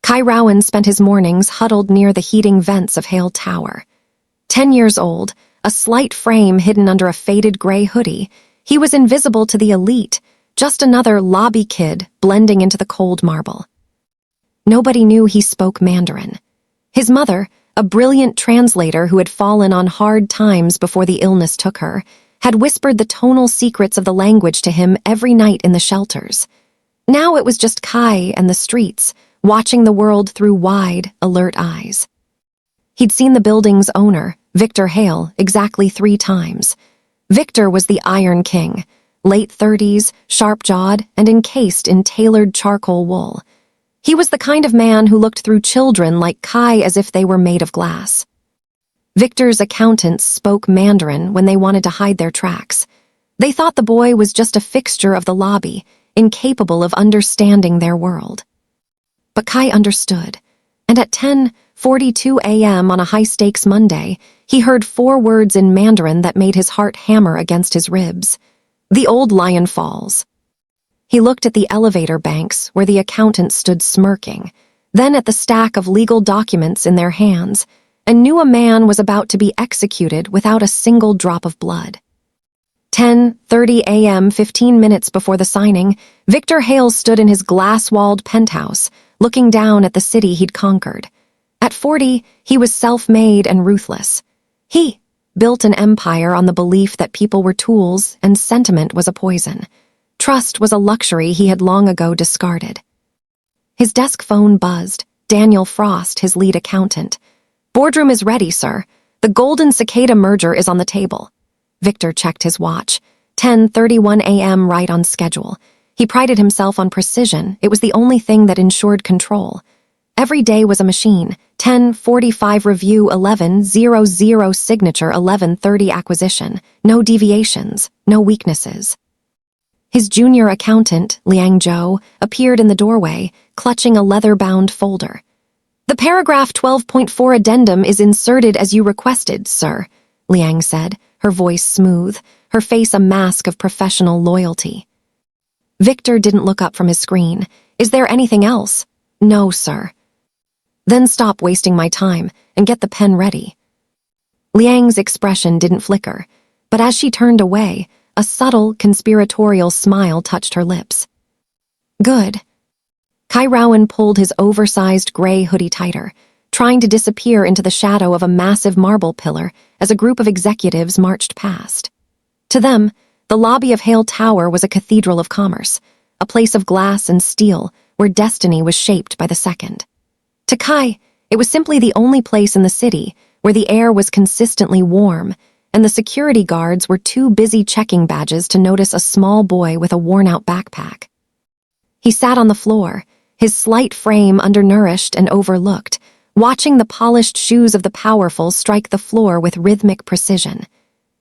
Kai Rowan spent his mornings huddled near the heating vents of Hale Tower. 10 years old, a slight frame hidden under a faded gray hoodie, he was invisible to the elite, just another lobby kid blending into the cold marble. Nobody knew he spoke Mandarin. His mother, a brilliant translator who had fallen on hard times before the illness took her, had whispered the tonal secrets of the language to him every night in the shelters. Now it was just Kai and the streets, watching the world through wide, alert eyes. He'd seen the building's owner, Victor Hale, exactly 3 times. Victor was the Iron King, late 30s, sharp-jawed, and encased in tailored charcoal wool. He was the kind of man who looked through children like Kai as if they were made of glass. Victor's accountants spoke Mandarin when they wanted to hide their tracks. They thought the boy was just a fixture of the lobby, incapable of understanding their world. But Kai understood, and at 10:42 a.m. on a high-stakes Monday, he heard 4 words in Mandarin that made his heart hammer against his ribs. The old lion falls. He looked at the elevator banks where the accountants stood smirking, then at the stack of legal documents in their hands, and knew a man was about to be executed without a single drop of blood. 10:30 a.m., 15 minutes before the signing, Victor Hale stood in his glass-walled penthouse, looking down at the city he'd conquered. At 40, he was self-made and ruthless. He built an empire on the belief that people were tools and sentiment was a poison. Trust was a luxury he had long ago discarded. His desk phone buzzed. Daniel Frost, his lead accountant. "Boardroom is ready, sir. The Golden Cicada merger is on the table." Victor checked his watch. 10:31 a.m. right on schedule. He prided himself on precision. It was the only thing that ensured control. Every day was a machine. 10:45 review, 11:00 signature, 11:30 acquisition. No deviations, no weaknesses. His junior accountant, Liang Zhou, appeared in the doorway, clutching a leather-bound folder. "The paragraph 12.4 addendum is inserted as you requested, sir," Liang said, her voice smooth, her face a mask of professional loyalty. Victor didn't look up from his screen. "Is there anything else?" "No, sir." "Then stop wasting my time and get the pen ready." Liang's expression didn't flicker, but as she turned away, a subtle, conspiratorial smile touched her lips. "Good." Kai Rowan pulled his oversized gray hoodie tighter, trying to disappear into the shadow of a massive marble pillar as a group of executives marched past. To them, the lobby of Hale Tower was a cathedral of commerce, a place of glass and steel where destiny was shaped by the second. To Kai, it was simply the only place in the city where the air was consistently warm, and the security guards were too busy checking badges to notice a small boy with a worn-out backpack. He sat on the floor, his slight frame undernourished and overlooked, watching the polished shoes of the powerful strike the floor with rhythmic precision.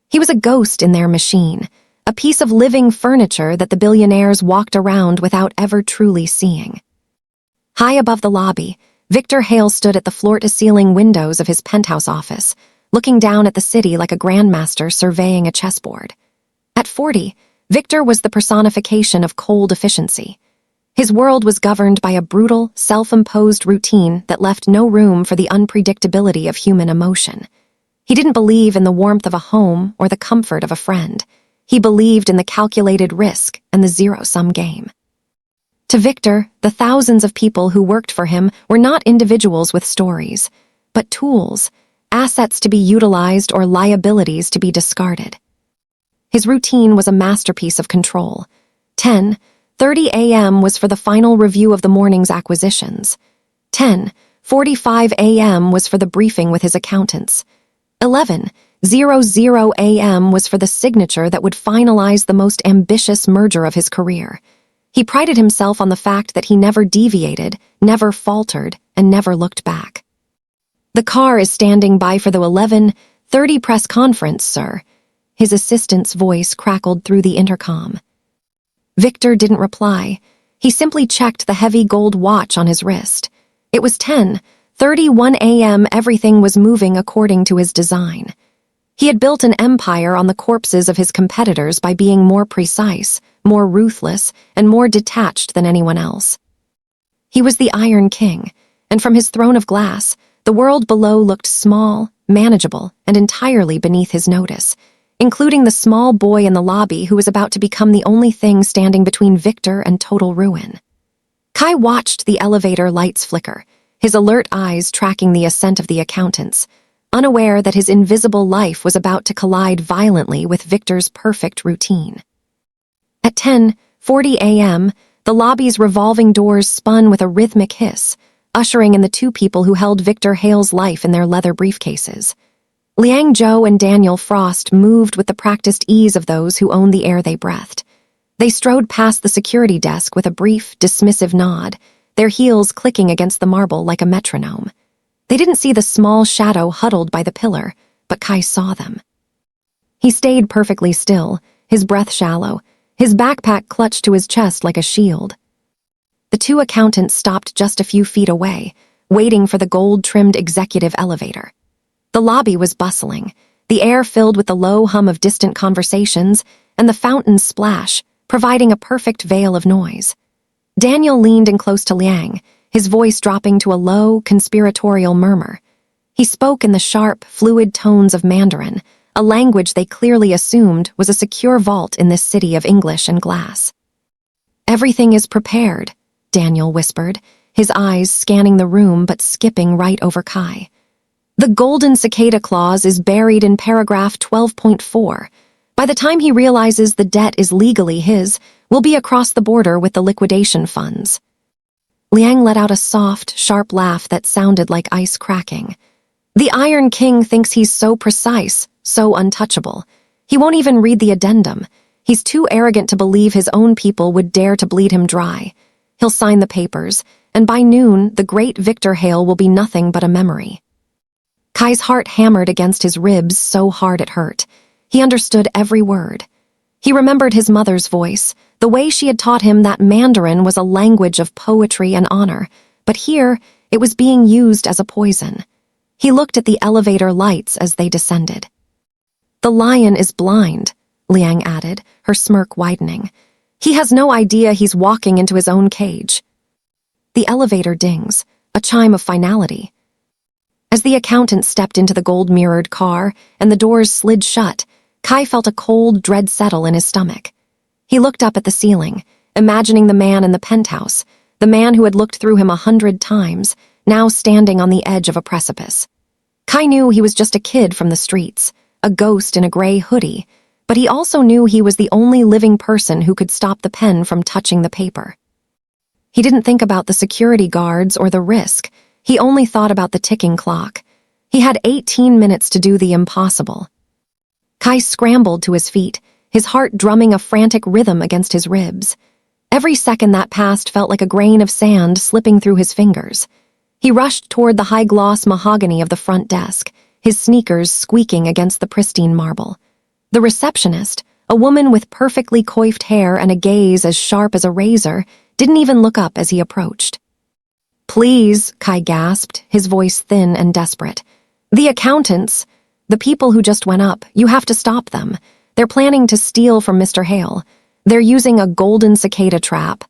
He was a ghost in their machine, a piece of living furniture that the billionaires walked around without ever truly seeing. High above the lobby, Victor Hale stood at the floor-to-ceiling windows of his penthouse office, looking down at the city like a grandmaster surveying a chessboard. At 40, Victor was the personification of cold efficiency. His world was governed by a brutal, self-imposed routine that left no room for the unpredictability of human emotion. He didn't believe in the warmth of a home or the comfort of a friend. He believed in the calculated risk and the zero-sum game. To Victor, the thousands of people who worked for him were not individuals with stories, but tools, assets to be utilized or liabilities to be discarded. His routine was a masterpiece of control. 10:30 a.m. was for the final review of the morning's acquisitions. 10:45 a.m. was for the briefing with his accountants. 11:00 a.m. was for the signature that would finalize the most ambitious merger of his career. He prided himself on the fact that he never deviated, never faltered, and never looked back. "The car is standing by for the 11:30 press conference, sir." His assistant's voice crackled through the intercom. Victor didn't reply. He simply checked the heavy gold watch on his wrist. It was 10:31 a.m. Everything was moving according to his design. He had built an empire on the corpses of his competitors by being more precise, more ruthless, and more detached than anyone else. He was the Iron King, and from his throne of glass, the world below looked small, manageable, and entirely beneath his notice, including the small boy in the lobby who was about to become the only thing standing between Victor and total ruin. Kai watched the elevator lights flicker, his alert eyes tracking the ascent of the accountants, unaware that his invisible life was about to collide violently with Victor's perfect routine. At 10:40 a.m., the lobby's revolving doors spun with a rhythmic hiss, ushering in the two people who held Victor Hale's life in their leather briefcases. Liang Zhou and Daniel Frost moved with the practiced ease of those who own the air they breathed. They strode past the security desk with a brief, dismissive nod, their heels clicking against the marble like a metronome. They didn't see the small shadow huddled by the pillar, but Kai saw them. He stayed perfectly still, his breath shallow, his backpack clutched to his chest like a shield. The two accountants stopped just a few feet away, waiting for the gold-trimmed executive elevator. The lobby was bustling, the air filled with the low hum of distant conversations and the fountain's splash, providing a perfect veil of noise. Daniel leaned in close to Liang, his voice dropping to a low, conspiratorial murmur. He spoke in the sharp, fluid tones of Mandarin, a language they clearly assumed was a secure vault in this city of English and glass. "Everything is prepared," Daniel whispered, his eyes scanning the room but skipping right over Kai. "The golden cicada clause is buried in paragraph 12.4. By the time he realizes the debt is legally his, we'll be across the border with the liquidation funds." Liang let out a soft, sharp laugh that sounded like ice cracking. "The Iron King thinks he's so precise, so untouchable. He won't even read the addendum. He's too arrogant to believe his own people would dare to bleed him dry. He'll sign the papers, and by noon, the great Victor Hale will be nothing but a memory." Kai's heart hammered against his ribs so hard it hurt. He understood every word. He remembered his mother's voice, the way she had taught him that Mandarin was a language of poetry and honor, but here it was being used as a poison. He looked at the elevator lights as they descended. "The lion is blind," Liang added, her smirk widening. "He has no idea he's walking into his own cage." The elevator dings, a chime of finality. As the accountant stepped into the gold-mirrored car and the doors slid shut, Kai felt a cold dread settle in his stomach. He looked up at the ceiling, imagining the man in the penthouse, the man who had looked through him 100 times, now standing on the edge of a precipice. Kai knew he was just a kid from the streets, a ghost in a gray hoodie, but he also knew he was the only living person who could stop the pen from touching the paper. He didn't think about the security guards or the risk. He only thought about the ticking clock. He had 18 minutes to do the impossible. Kai scrambled to his feet, his heart drumming a frantic rhythm against his ribs. Every second that passed felt like a grain of sand slipping through his fingers. He rushed toward the high-gloss mahogany of the front desk, his sneakers squeaking against the pristine marble. The receptionist, a woman with perfectly coiffed hair and a gaze as sharp as a razor, didn't even look up as he approached. "Please," Kai gasped, his voice thin and desperate. "The accountants, the people who just went up, you have to stop them. They're planning to steal from Mr. Hale. They're using a golden cicada trap."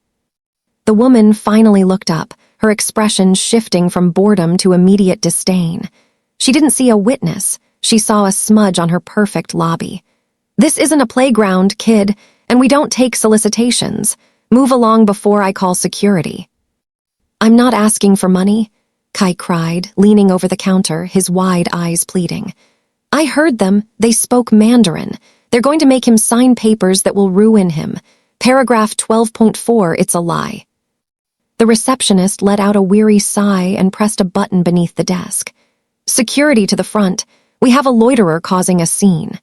The woman finally looked up, her expression shifting from boredom to immediate disdain. She didn't see a witness, she saw a smudge on her perfect lobby. "This isn't a playground, kid, and we don't take solicitations. Move along before I call security." "I'm not asking for money," Kai cried, leaning over the counter, his wide eyes pleading. "I heard them, they spoke Mandarin. They're going to make him sign papers that will ruin him. Paragraph 12.4, it's a lie." The receptionist let out a weary sigh and pressed a button beneath the desk. "Security to the front. We have a loiterer causing a scene."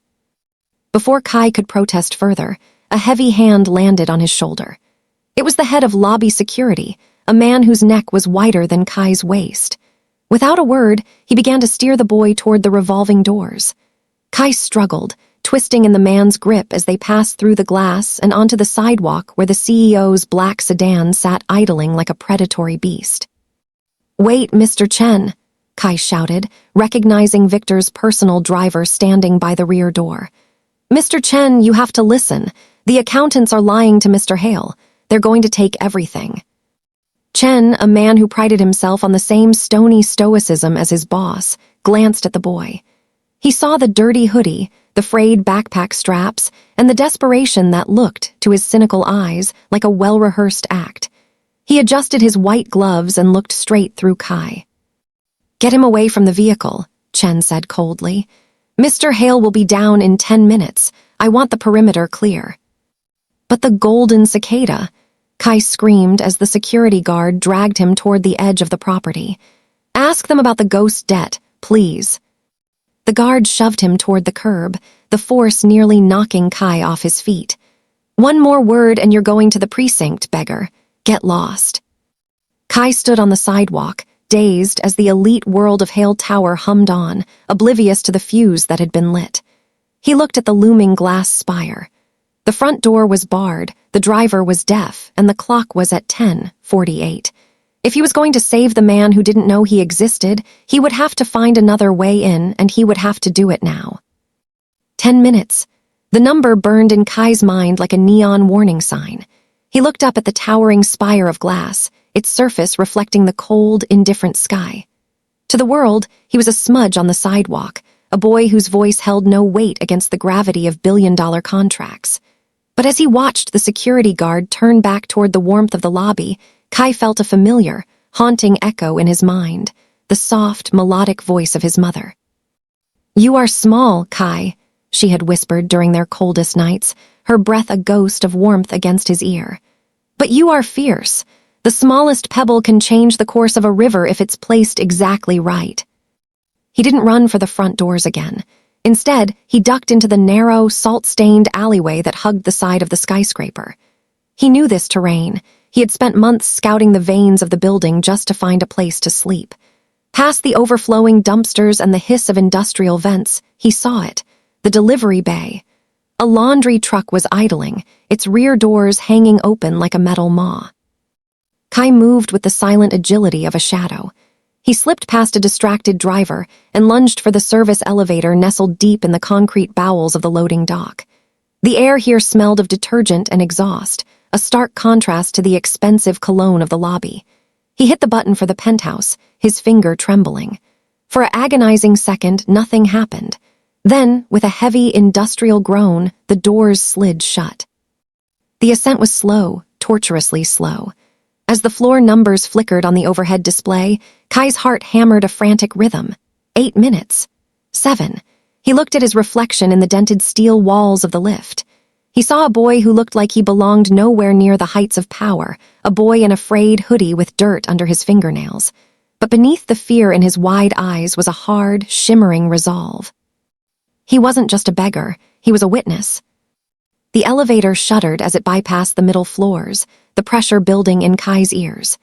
Before Kai could protest further, a heavy hand landed on his shoulder. It was the head of lobby security, a man whose neck was wider than Kai's waist. Without a word, he began to steer the boy toward the revolving doors. Kai struggled, twisting in the man's grip as they passed through the glass and onto the sidewalk where the CEO's black sedan sat idling like a predatory beast. "Wait, Mr. Chen," Kai shouted, recognizing Victor's personal driver standing by the rear door. "Mr. Chen, you have to listen. The accountants are lying to Mr. Hale. They're going to take everything." Chen, a man who prided himself on the same stony stoicism as his boss, glanced at the boy. He saw the dirty hoodie, the frayed backpack straps, and the desperation that looked, to his cynical eyes, like a well-rehearsed act. He adjusted his white gloves and looked straight through Kai. "Get him away from the vehicle," Chen said coldly. "Mr. Hale will be down in 10 minutes. I want the perimeter clear." "But the golden cicada," Kai screamed as the security guard dragged him toward the edge of the property. "Ask them about the ghost debt, please." The guard shoved him toward the curb, the force nearly knocking Kai off his feet. "One more word and you're going to the precinct, beggar. Get lost." Kai stood on the sidewalk, dazed as the elite world of Hale Tower hummed on, oblivious to the fuse that had been lit. He looked at the looming glass spire. The front door was barred, the driver was deaf, and the clock was at 10:48. If he was going to save the man who didn't know he existed, he would have to find another way in, and he would have to do it now. 10 minutes. The number burned in Kai's mind like a neon warning sign. He looked up at the towering spire of glass, its surface reflecting the cold, indifferent sky. To the world, he was a smudge on the sidewalk, a boy whose voice held no weight against the gravity of billion-dollar contracts. But as he watched the security guard turn back toward the warmth of the lobby, Kai felt a familiar, haunting echo in his mind, the soft, melodic voice of his mother. "You are small, Kai," she had whispered during their coldest nights, her breath a ghost of warmth against his ear. "But you are fierce. The smallest pebble can change the course of a river if it's placed exactly right." He didn't run for the front doors again. Instead, he ducked into the narrow, salt-stained alleyway that hugged the side of the skyscraper. He knew this terrain. He had spent months scouting the veins of the building just to find a place to sleep. Past the overflowing dumpsters and the hiss of industrial vents, he saw it, the delivery bay. A laundry truck was idling, its rear doors hanging open like a metal maw. Kai moved with the silent agility of a shadow. He slipped past a distracted driver and lunged for the service elevator nestled deep in the concrete bowels of the loading dock. The air here smelled of detergent and exhaust, a stark contrast to the expensive cologne of the lobby. He hit the button for the penthouse, his finger trembling. For an agonizing second, nothing happened. Then, with a heavy industrial groan, the doors slid shut. The ascent was slow, torturously slow. As the floor numbers flickered on the overhead display, Kai's heart hammered a frantic rhythm. 8 minutes. 7. He looked at his reflection in the dented steel walls of the lift. He saw a boy who looked like he belonged nowhere near the heights of power, a boy in a frayed hoodie with dirt under his fingernails. But beneath the fear in his wide eyes was a hard, shimmering resolve. He wasn't just a beggar, he was a witness. The elevator shuddered as it bypassed the middle floors, the pressure building in Kai's ears.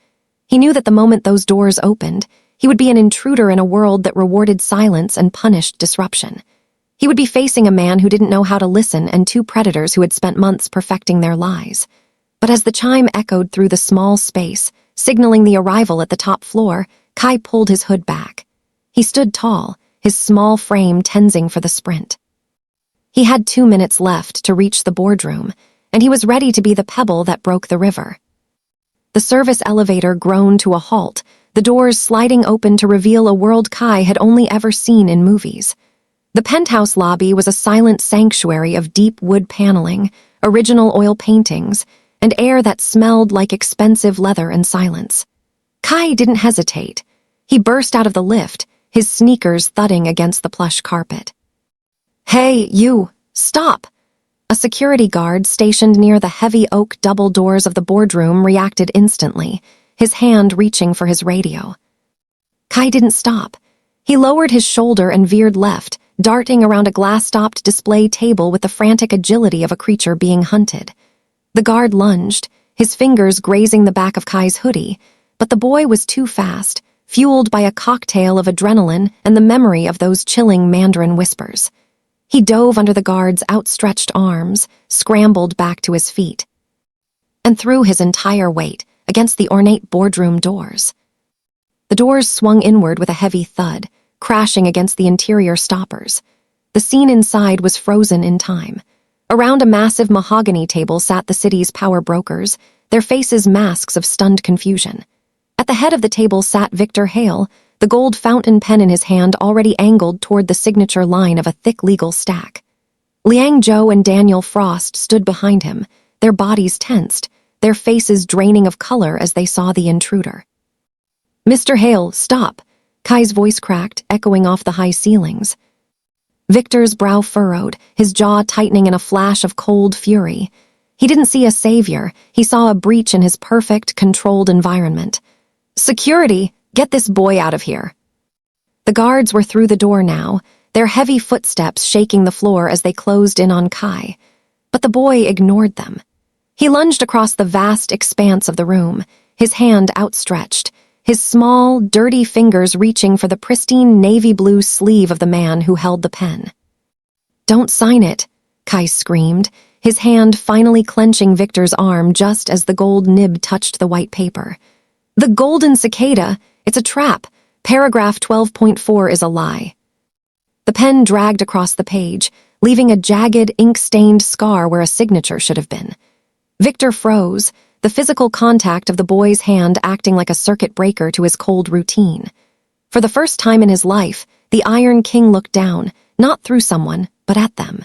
He knew that the moment those doors opened, he would be an intruder in a world that rewarded silence and punished disruption. He would be facing a man who didn't know how to listen and 2 predators who had spent months perfecting their lies. But as the chime echoed through the small space, signaling the arrival at the top floor, Kai pulled his hood back. He stood tall, his small frame tensing for the sprint. He had 2 minutes left to reach the boardroom, and he was ready to be the pebble that broke the river. The service elevator groaned to a halt, the doors sliding open to reveal a world Kai had only ever seen in movies. The penthouse lobby was a silent sanctuary of deep wood paneling, original oil paintings, and air that smelled like expensive leather and silence. Kai didn't hesitate. He burst out of the lift, his sneakers thudding against the plush carpet. "Hey, you! Stop!" A security guard stationed near the heavy oak double doors of the boardroom reacted instantly, his hand reaching for his radio. Kai didn't stop. He lowered his shoulder and veered left, darting around a glass-topped display table with the frantic agility of a creature being hunted. The guard lunged, his fingers grazing the back of Kai's hoodie, but the boy was too fast, fueled by a cocktail of adrenaline and the memory of those chilling Mandarin whispers. He dove under the guard's outstretched arms, scrambled back to his feet, and threw his entire weight against the ornate boardroom doors. The doors swung inward with a heavy thud, crashing against the interior stoppers. The scene inside was frozen in time. Around a massive mahogany table sat the city's power brokers, their faces masks of stunned confusion. At the head of the table sat Victor Hale, the gold fountain pen in his hand already angled toward the signature line of a thick legal stack. Liang Zhou and Daniel Frost stood behind him, their bodies tensed, their faces draining of color as they saw the intruder. "Mr. Hale, stop!" Kai's voice cracked, echoing off the high ceilings. Victor's brow furrowed, his jaw tightening in a flash of cold fury. He didn't see a savior, he saw a breach in his perfect, controlled environment. "Security, get this boy out of here." The guards were through the door now, their heavy footsteps shaking the floor as they closed in on Kai. But the boy ignored them. He lunged across the vast expanse of the room, his hand outstretched, his small, dirty fingers reaching for the pristine navy blue sleeve of the man who held the pen. "Don't sign it," Kai screamed, his hand finally clenching Victor's arm just as the gold nib touched the white paper. "The golden cicada, it's a trap. Paragraph 12.4 is a lie." The pen dragged across the page, leaving a jagged, ink-stained scar where a signature should have been. Victor froze, the physical contact of the boy's hand acting like a circuit breaker to his cold routine. For the first time in his life, the Iron King looked down, not through someone, but at them.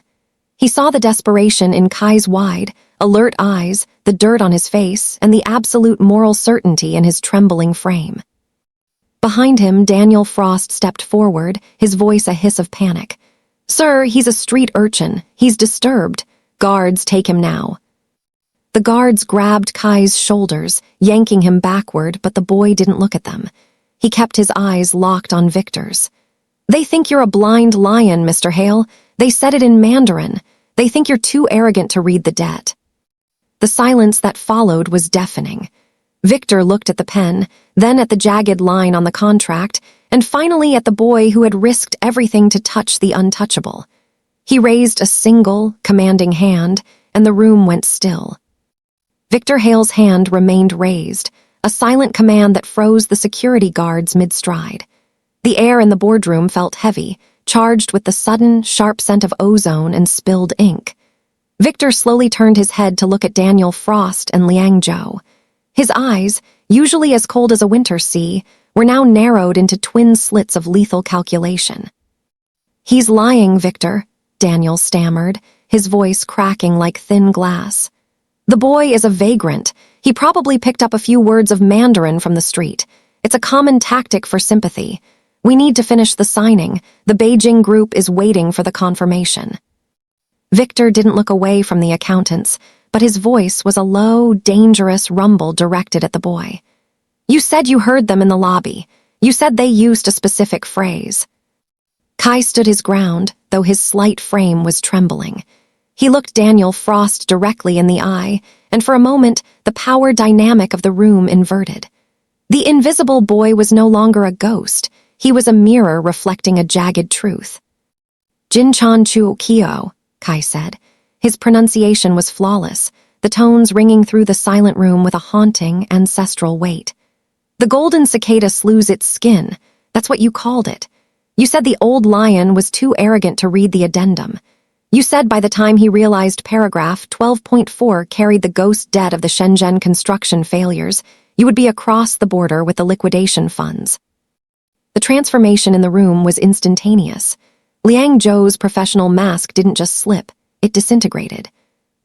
He saw the desperation in Kai's wide, alert eyes, the dirt on his face, and the absolute moral certainty in his trembling frame. Behind him, Daniel Frost stepped forward, his voice a hiss of panic. "Sir, he's a street urchin. He's disturbed. Guards, take him now." The guards grabbed Kai's shoulders, yanking him backward, but the boy didn't look at them. He kept his eyes locked on Victor's. "They think you're a blind lion, Mr. Hale. They said it in Mandarin. They think you're too arrogant to read the debt." The silence that followed was deafening. Victor looked at the pen, then at the jagged line on the contract, and finally at the boy who had risked everything to touch the untouchable. He raised a single, commanding hand, and the room went still. Victor Hale's hand remained raised, a silent command that froze the security guards mid-stride. The air in the boardroom felt heavy, charged with the sudden, sharp scent of ozone and spilled ink. Victor slowly turned his head to look at Daniel Frost and Liang Zhou. His eyes, usually as cold as a winter sea, were now narrowed into twin slits of lethal calculation. "He's lying, Victor," Daniel stammered, his voice cracking like thin glass. "The boy is a vagrant. He probably picked up a few words of Mandarin from the street. It's a common tactic for sympathy. We need to finish the signing. The Beijing group is waiting for the confirmation." Victor didn't look away from the accountants, but his voice was a low, dangerous rumble directed at the boy. "You said you heard them in the lobby. You said they used a specific phrase." Kai stood his ground, though his slight frame was trembling. He looked Daniel Frost directly in the eye, and for a moment, the power dynamic of the room inverted. The invisible boy was no longer a ghost. He was a mirror reflecting a jagged truth. "Jinchan Chu Kio," Kai said. His pronunciation was flawless, the tones ringing through the silent room with a haunting, ancestral weight. "The golden cicada slews its skin. That's what you called it. You said the old lion was too arrogant to read the addendum. You said by the time he realized paragraph 12.4 carried the ghost debt of the Shenzhen construction failures, you would be across the border with the liquidation funds." The transformation in the room was instantaneous. Liang Zhou's professional mask didn't just slip, it disintegrated.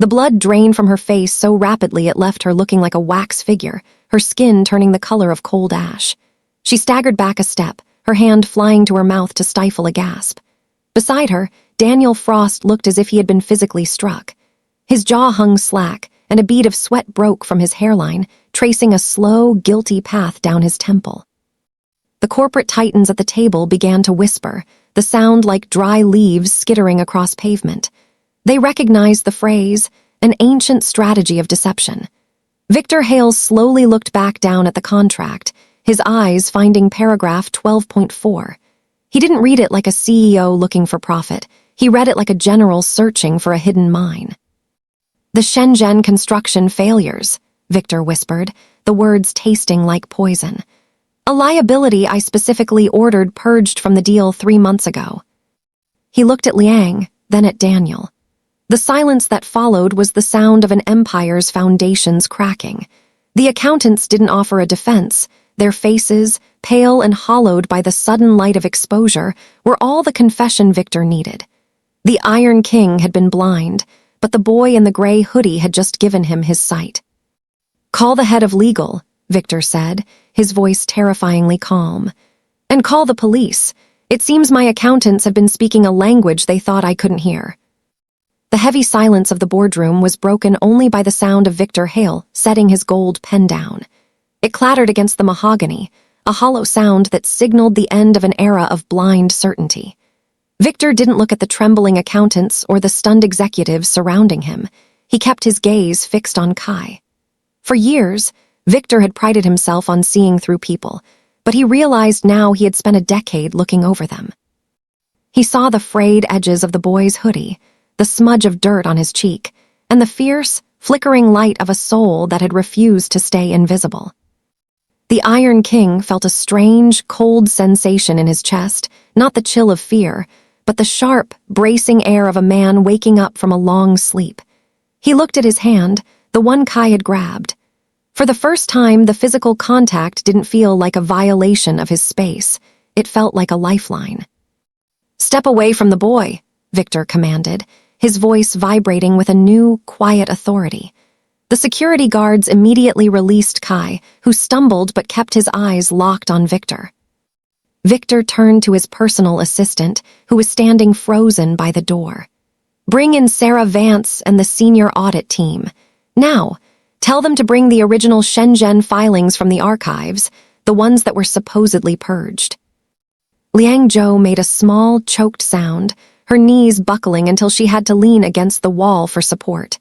The blood drained from her face so rapidly it left her looking like a wax figure, her skin turning the color of cold ash. She staggered back a step, her hand flying to her mouth to stifle a gasp. Beside her, Daniel Frost looked as if he had been physically struck. His jaw hung slack, and a bead of sweat broke from his hairline, tracing a slow, guilty path down his temple. The corporate titans at the table began to whisper, the sound like dry leaves skittering across pavement. They recognized the phrase, an ancient strategy of deception. Victor Hale slowly looked back down at the contract, his eyes finding paragraph 12.4. He didn't read it like a CEO looking for profit. He read it like a general searching for a hidden mine. "The Shenzhen construction failures," Victor whispered, the words tasting like poison. "A liability I specifically ordered purged from the deal 3 months ago." He looked at Liang, then at Daniel. The silence that followed was the sound of an empire's foundations cracking. The accountants didn't offer a defense. Their faces, pale and hollowed by the sudden light of exposure, were all the confession Victor needed. The Iron King had been blind, but the boy in the gray hoodie had just given him his sight. "Call the head of legal," Victor said, his voice terrifyingly calm. "And call the police. It seems my accountants have been speaking a language they thought I couldn't hear." The heavy silence of the boardroom was broken only by the sound of Victor Hale setting his gold pen down. It clattered against the mahogany, a hollow sound that signaled the end of an era of blind certainty. Victor didn't look at the trembling accountants or the stunned executives surrounding him. He kept his gaze fixed on Kai. For years, Victor had prided himself on seeing through people, but he realized now he had spent a decade looking over them. He saw the frayed edges of the boy's hoodie, the smudge of dirt on his cheek, and the fierce, flickering light of a soul that had refused to stay invisible. The Iron King felt a strange, cold sensation in his chest, not the chill of fear, but the sharp, bracing air of a man waking up from a long sleep. He looked at his hand, the one Kai had grabbed. For the first time, the physical contact didn't feel like a violation of his space. It felt like a lifeline. "Step away from the boy," Victor commanded, his voice vibrating with a new, quiet authority. The security guards immediately released Kai, who stumbled but kept his eyes locked on Victor. Victor turned to his personal assistant, who was standing frozen by the door. "Bring in Sarah Vance and the senior audit team. Now, tell them to bring the original Shenzhen filings from the archives, the ones that were supposedly purged." Liang Zhou made a small, choked sound, her knees buckling until she had to lean against the wall for support.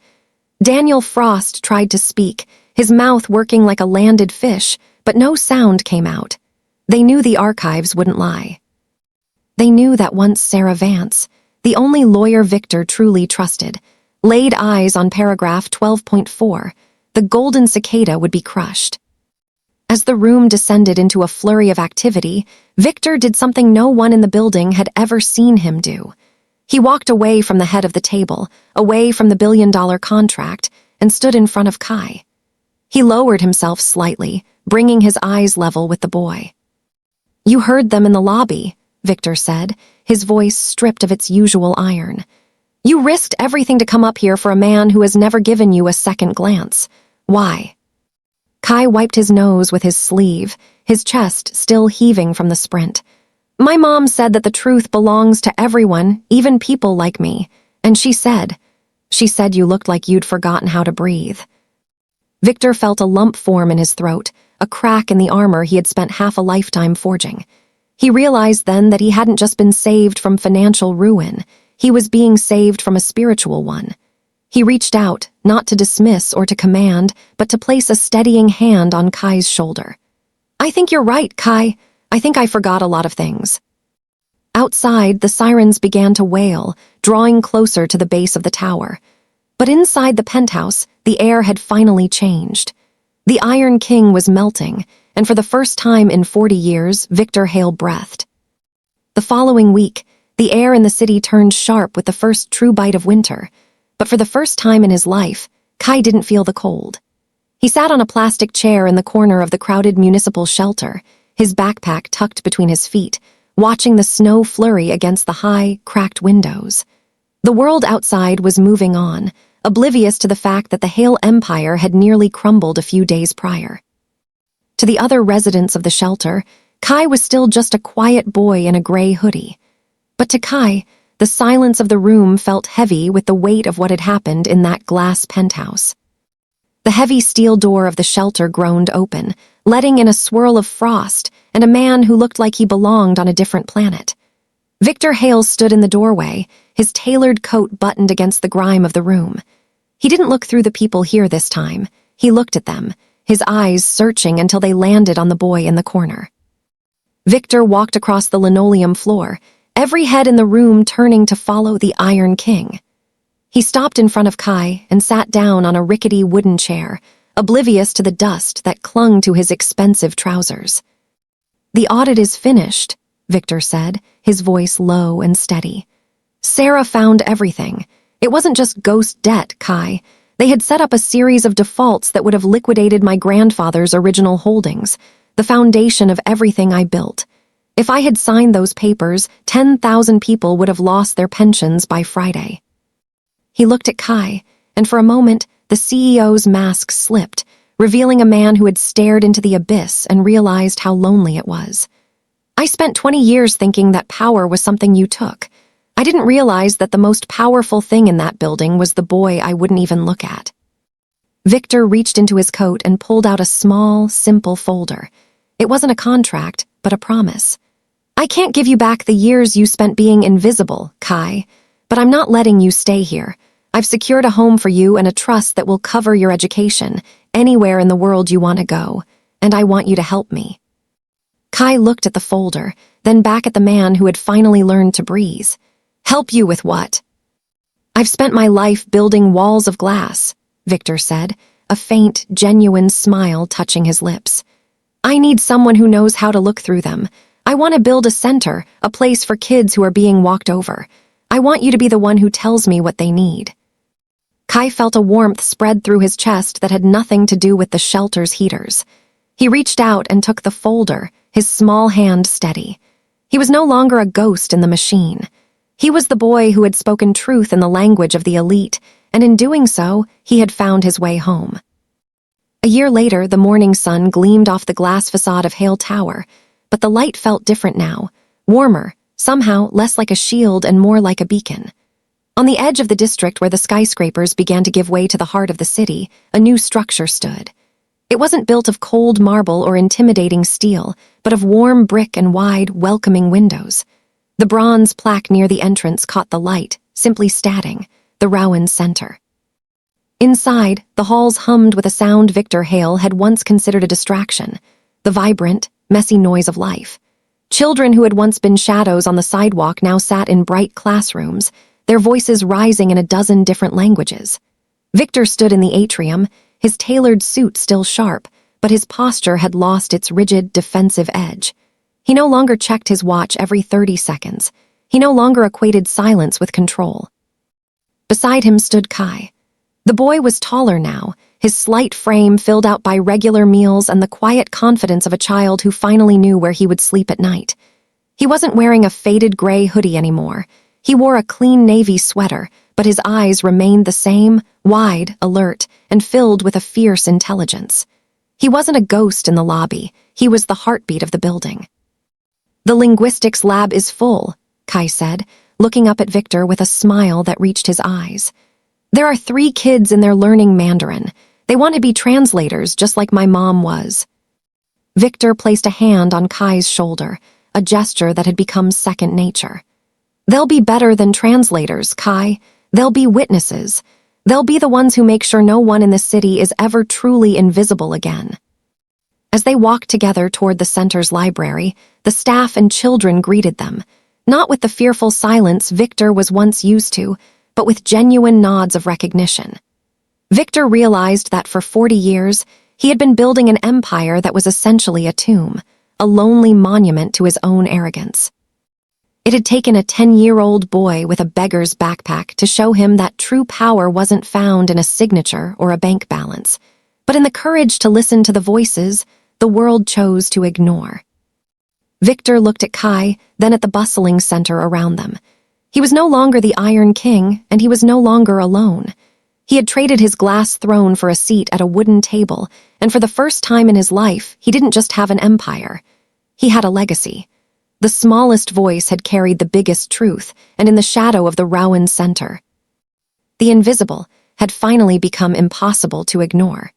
Daniel Frost tried to speak, his mouth working like a landed fish, but no sound came out. They knew the archives wouldn't lie. They knew that once Sarah Vance, the only lawyer Victor truly trusted, laid eyes on paragraph 12.4, the golden cicada would be crushed. As the room descended into a flurry of activity, Victor did something no one in the building had ever seen him do. He walked away from the head of the table, away from the billion-dollar contract, and stood in front of Kai. He lowered himself slightly, bringing his eyes level with the boy. "You heard them in the lobby," Victor said, his voice stripped of its usual iron. "You risked everything to come up here for a man who has never given you a second glance. Why?" Kai wiped his nose with his sleeve, his chest still heaving from the sprint. "My mom said that the truth belongs to everyone, even people like me. And she said you looked like you'd forgotten how to breathe." Victor felt a lump form in his throat, a crack in the armor he had spent half a lifetime forging. He realized then that he hadn't just been saved from financial ruin, he was being saved from a spiritual one. He reached out, not to dismiss or to command, but to place a steadying hand on Kai's shoulder. "I think you're right, Kai. I think I forgot a lot of things." Outside, the sirens began to wail, drawing closer to the base of the tower. But inside the penthouse, the air had finally changed. The Iron King was melting, and for the first time in 40 years, Victor Hale breathed. The following week, the air in the city turned sharp with the first true bite of winter, but for the first time in his life, Kai didn't feel the cold. He sat on a plastic chair in the corner of the crowded municipal shelter, his backpack tucked between his feet, watching the snow flurry against the high, cracked windows. The world outside was moving on, oblivious to the fact that the Hale Empire had nearly crumbled a few days prior. To the other residents of the shelter, Kai was still just a quiet boy in a gray hoodie. But to Kai, the silence of the room felt heavy with the weight of what had happened in that glass penthouse. The heavy steel door of the shelter groaned open, letting in a swirl of frost and a man who looked like he belonged on a different planet. Victor Hale stood in the doorway, his tailored coat buttoned against the grime of the room. He didn't look through the people here this time. He looked at them, his eyes searching until they landed on the boy in the corner. Victor walked across the linoleum floor, every head in the room turning to follow the Iron King. He stopped in front of Kai and sat down on a rickety wooden chair, oblivious to the dust that clung to his expensive trousers. "The audit is finished," Victor said, his voice low and steady. "Sarah found everything. It wasn't just ghost debt, Kai. They had set up a series of defaults that would have liquidated my grandfather's original holdings. the foundation of everything I built. If I had signed those papers, 10,000 people would have lost their pensions by Friday. He looked at Kai, and for a moment, the CEO's mask slipped, revealing a man who had stared into the abyss and realized how lonely it was. I spent 20 years thinking that power was something you took. I didn't realize that the most powerful thing in that building was the boy I wouldn't even look at. Victor reached into his coat and pulled out a small, simple folder. It wasn't a contract, but a promise. I can't give you back the years you spent being invisible, Kai, but I'm not letting you stay here. I've secured a home for you and a trust that will cover your education, anywhere in the world you want to go, and I want you to help me. Kai looked at the folder, then back at the man who had finally learned to breathe. Help you with what? I've spent my life building walls of glass, Victor said, a faint, genuine smile touching his lips. I need someone who knows how to look through them. I want to build a center, a place for kids who are being walked over. I want you to be the one who tells me what they need. Kai felt a warmth spread through his chest that had nothing to do with the shelter's heaters. He reached out and took the folder, his small hand steady. He was no longer a ghost in the machine. He was the boy who had spoken truth in the language of the elite, and in doing so, he had found his way home. A year later, the morning sun gleamed off the glass facade of Hale Tower, but the light felt different now, warmer, somehow less like a shield and more like a beacon. On the edge of the district where the skyscrapers began to give way to the heart of the city, a new structure stood. It wasn't built of cold marble or intimidating steel, but of warm brick and wide, welcoming windows. The bronze plaque near the entrance caught the light, simply stating, the Rowan Center. Inside, the halls hummed with a sound Victor Hale had once considered a distraction, the vibrant, messy noise of life. Children who had once been shadows on the sidewalk now sat in bright classrooms, their voices rising in a dozen different languages. Victor stood in the atrium, his tailored suit still sharp, but his posture had lost its rigid, defensive edge. He no longer checked his watch every 30 seconds. He no longer equated silence with control. Beside him stood Kai. The boy was taller now, his slight frame filled out by regular meals and the quiet confidence of a child who finally knew where he would sleep at night. He wasn't wearing a faded gray hoodie anymore. He wore a clean navy sweater, but his eyes remained the same, wide, alert, and filled with a fierce intelligence. He wasn't a ghost in the lobby. He was the heartbeat of the building. The linguistics lab is full, Kai said, looking up at Victor with a smile that reached his eyes. There are 3 kids in there learning Mandarin. They want to be translators just like my mom was. Victor placed a hand on Kai's shoulder, a gesture that had become second nature. They'll be better than translators, Kai. They'll be witnesses. They'll be the ones who make sure no one in the city is ever truly invisible again. As they walked together toward the center's library, the staff and children greeted them, not with the fearful silence Victor was once used to, but with genuine nods of recognition. Victor realized that for 40 years, he had been building an empire that was essentially a tomb, a lonely monument to his own arrogance. It had taken a 10-year-old boy with a beggar's backpack to show him that true power wasn't found in a signature or a bank balance, but in the courage to listen to the voices the world chose to ignore. Victor looked at Kai, then at the bustling center around them. He was no longer the Iron King, and he was no longer alone. He had traded his glass throne for a seat at a wooden table, and for the first time in his life, he didn't just have an empire. He had a legacy. The smallest voice had carried the biggest truth, and in the shadow of the Rowan Center, the invisible had finally become impossible to ignore.